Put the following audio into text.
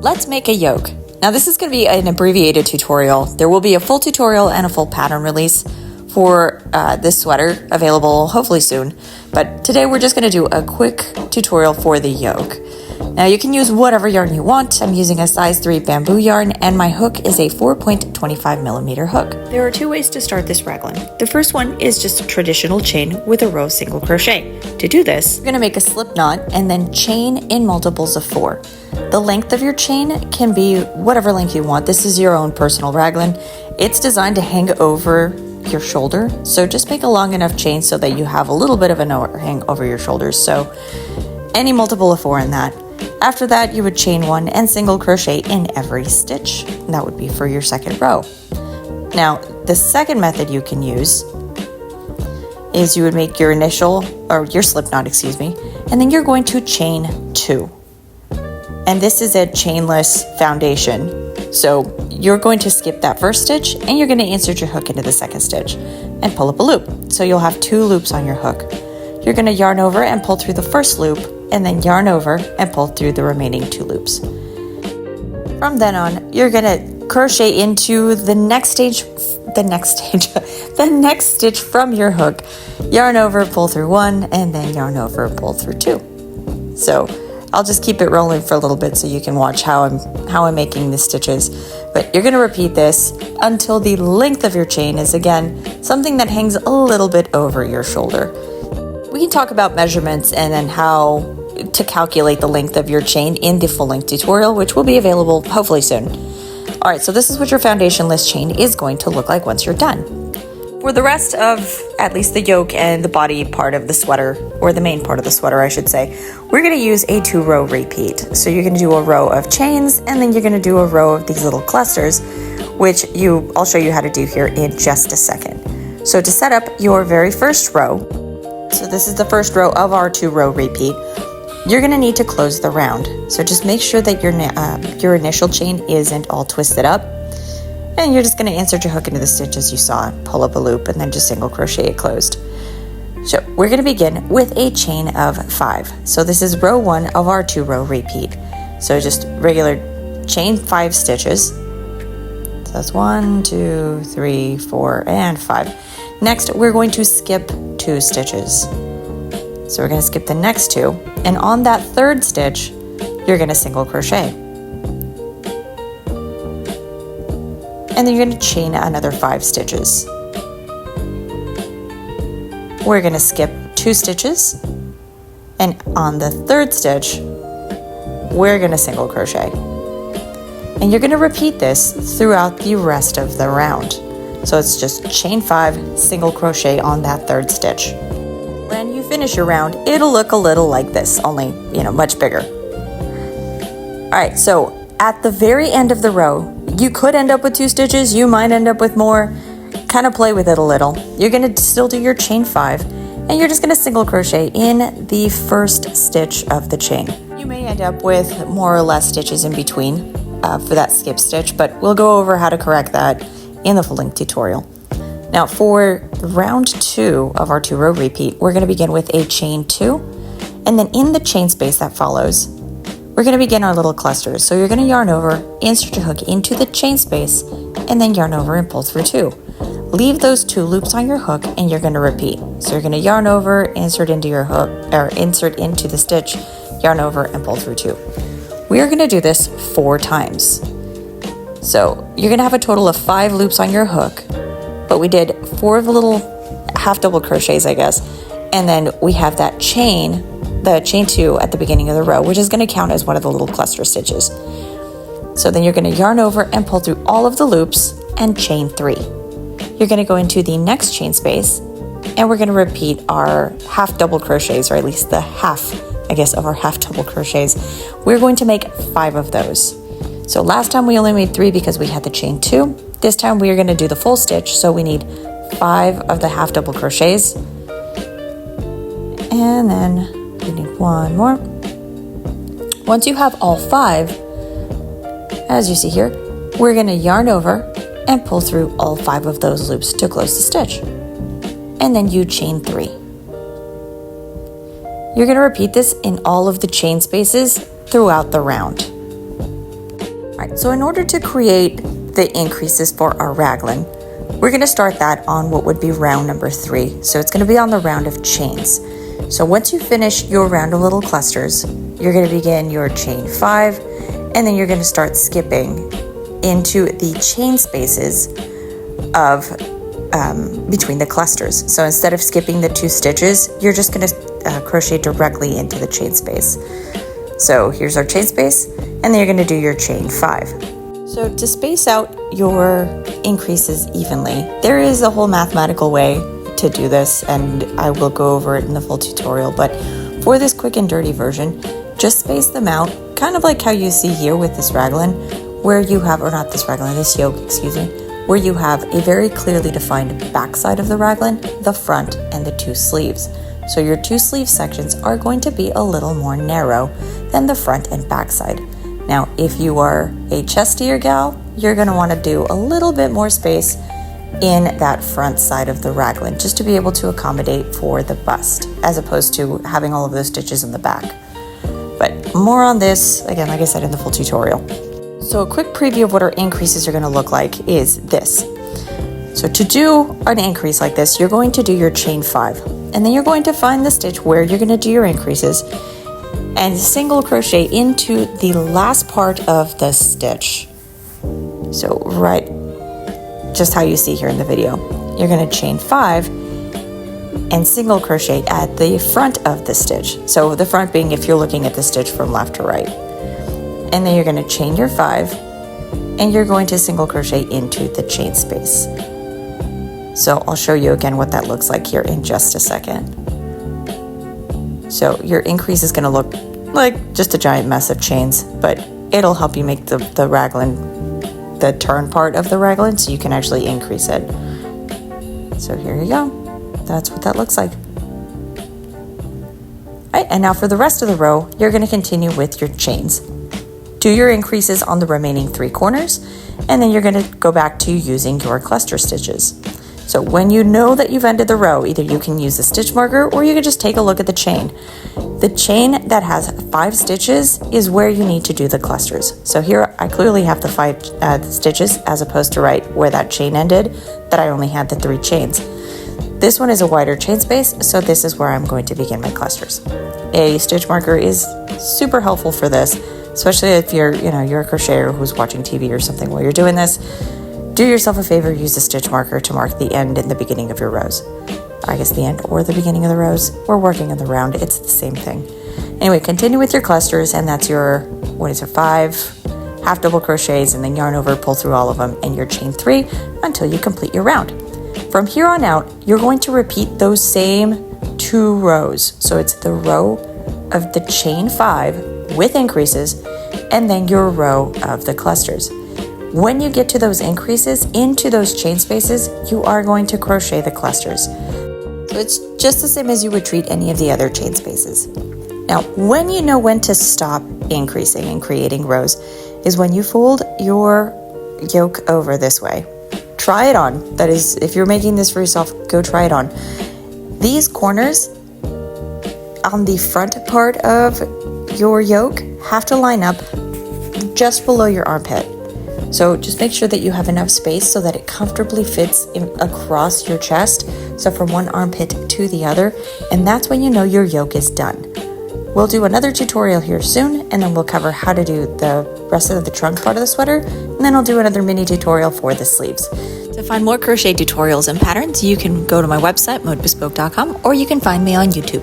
Let's make a yoke. Now this is going to be an abbreviated tutorial. There will be a full tutorial and a full pattern release for this sweater available hopefully soon. But today we're just going to do a quick tutorial for the yoke. Now you can use whatever yarn you want. I'm using a size 3 bamboo yarn and my hook is a 4.25 millimeter hook. There are two ways to start this raglan. The first one is just a traditional chain with a row of single crochet. To do this, you're going to make a slip knot and then chain in multiples of 4. The length of your chain can be whatever length you want. This is your own personal raglan. It's designed to hang over your shoulder, so just make a long enough chain so that you have a little bit of an overhang over your shoulders. So any multiple of 4 in that. After that, you would chain 1 and single crochet in every stitch. And that would be for your second row. Now, the second method you can use is you would make your slip knot, and then you're going to chain 2. And this is a chainless foundation. So you're going to skip that first stitch and you're going to insert your hook into the second stitch and pull up a loop. So you'll have 2 loops on your hook. You're going to yarn over and pull through the first loop and then yarn over and pull through the remaining 2 loops. From then on, you're going to crochet into the next stitch from your hook. Yarn over, pull through 1, and then yarn over, pull through 2. So I'll just keep it rolling for a little bit so you can watch how I'm making the stitches. But you're going to repeat this until the length of your chain is, again, something that hangs a little bit over your shoulder. We can talk about measurements and then how to calculate the length of your chain in the full length tutorial, which will be available hopefully soon. All right, so this is what your foundation-less chain is going to look like once you're done. For the rest of at least the yoke and the body part of the sweater, or the main part of the sweater, I should say, we're going to use a 2-row repeat. So you're going to do a row of chains, and then you're going to do a row of these little clusters, which I'll show you how to do here in just a second. So to set up your very first row, so this is the first row of our 2-row repeat, you're going to need to close the round. So just make sure that your initial chain isn't all twisted up. And you're just going to insert your hook into the stitch as you saw, pull up a loop, and then just single crochet it closed. So we're going to begin with a chain of 5. So this is row 1 of our 2-row repeat. So just regular chain 5 stitches. So that's 1, 2, 3, 4, and 5. Next, we're going to skip 2 stitches. So we're going to skip the next 2, and on that 3rd stitch, you're going to single crochet. And then you're going to chain another 5 stitches. We're going to skip 2 stitches, and on the 3rd stitch, we're going to single crochet. And you're going to repeat this throughout the rest of the round. So it's just chain 5, single crochet on that 3rd stitch. When you finish your round, it'll look a little like this, only, much bigger. All right, so at the very end of the row, you could end up with 2 stitches, you might end up with more. Kind of play with it a little. You're going to still do your chain 5, and you're just going to single crochet in the first stitch of the chain. You may end up with more or less stitches in between for that skip stitch, but we'll go over how to correct that in the full length tutorial. Now for round 2 of our 2-row repeat, we're going to begin with a chain 2, and then in the chain space that follows, we're going to begin our little clusters. So you're going to yarn over, insert your hook into the chain space, and then yarn over and pull through 2. Leave those 2 loops on your hook, and you're going to repeat. So you're going to yarn over, insert into your hook, or insert into the stitch, yarn over, and pull through 2. We are going to do this 4 times. So you're going to have a total of 5 loops on your hook, but we did 4 of the little half double crochets, I guess, and then we have that chain, the chain 2 at the beginning of the row, which is going to count as one of the little cluster stitches. So then you're going to yarn over and pull through all of the loops and chain 3. You're going to go into the next chain space, and we're going to repeat our half double crochets, or at least the half, I guess, of our half double crochets. We're going to make 5 of those. So last time we only made 3 because we had the chain 2. This time we are going to do the full stitch, so we need 5 of the half double crochets. And then we need 1 more. Once you have all 5, as you see here, we're going to yarn over and pull through all 5 of those loops to close the stitch. And then you chain 3. You're going to repeat this in all of the chain spaces throughout the round. right, so in order to create the increases for our raglan, we're going to start that on what would be round number 3. So it's going to be on the round of chains. So once you finish your round of little clusters, you're going to begin your chain 5, and then you're going to start skipping into the chain spaces of between the clusters. So instead of skipping the 2 stitches, you're just going to crochet directly into the chain space. So here's our chain space, and then you're going to do your chain 5. So to space out your increases evenly, there is a whole mathematical way to do this, and I will go over it in the full tutorial, but for this quick and dirty version, just space them out, kind of like how you see here with this raglan, where you have, or not this raglan, this yoke, excuse me, where you have a very clearly defined back side of the raglan, the front, and the 2 sleeves. So your 2 sleeve sections are going to be a little more narrow than the front and back side. Now, if you are a chestier gal, you're going to want to do a little bit more space in that front side of the raglan, just to be able to accommodate for the bust, as opposed to having all of those stitches in the back. But more on this, again, like I said, in the full tutorial. So a quick preview of what our increases are going to look like is this. So to do an increase like this, you're going to do your chain 5, and then you're going to find the stitch where you're going to do your increases and single crochet into the last part of the stitch. So right, just how you see here in the video, you're going to chain 5 and single crochet at the front of the stitch. So the front being if you're looking at the stitch from left to right. And then you're going to chain your 5, and you're going to single crochet into the chain space. So I'll show you again what that looks like here in just a second. So your increase is going to look like just a giant mess of chains, but it'll help you make the raglan, the turn part of the raglan, so you can actually increase it. So here you go. That's what that looks like. All right, and now for the rest of the row, you're going to continue with your chains. Do your increases on the remaining 3 corners, and then you're going to go back to using your cluster stitches. So when you know that you've ended the row, either you can use a stitch marker or you can just take a look at the chain. The chain that has 5 stitches is where you need to do the clusters. So here I clearly have the 5 stitches as opposed to right where that chain ended, that I only had the 3 chains. This one is a wider chain space, so this is where I'm going to begin my clusters. A stitch marker is super helpful for this, especially if you're a crocheter who's watching TV or something while you're doing this. Do yourself a favor, use a stitch marker to mark the end and the beginning of your rows. I guess the end or the beginning of the rows. We're working in the round, it's the same thing. Anyway, continue with your clusters, and that's your, 5 half double crochets, and then yarn over, pull through all of them, and your chain 3 until you complete your round. From here on out, you're going to repeat those same 2 rows. So it's the row of the chain 5 with increases, and then your row of the clusters. When you get to those increases into those chain spaces, you are going to crochet the clusters. So it's just the same as you would treat any of the other chain spaces. Now, when you know when to stop increasing and creating rows is when you fold your yoke over this way. Try it on. That is, if you're making this for yourself, go try it on. These corners on the front part of your yoke have to line up just below your armpit. So just make sure that you have enough space so that it comfortably fits across your chest, so from one armpit to the other, and that's when you know your yoke is done. We'll do another tutorial here soon, and then we'll cover how to do the rest of the trunk part of the sweater, and then I'll do another mini tutorial for the sleeves. To find more crochet tutorials and patterns, you can go to my website, modebespoke.com, or you can find me on YouTube.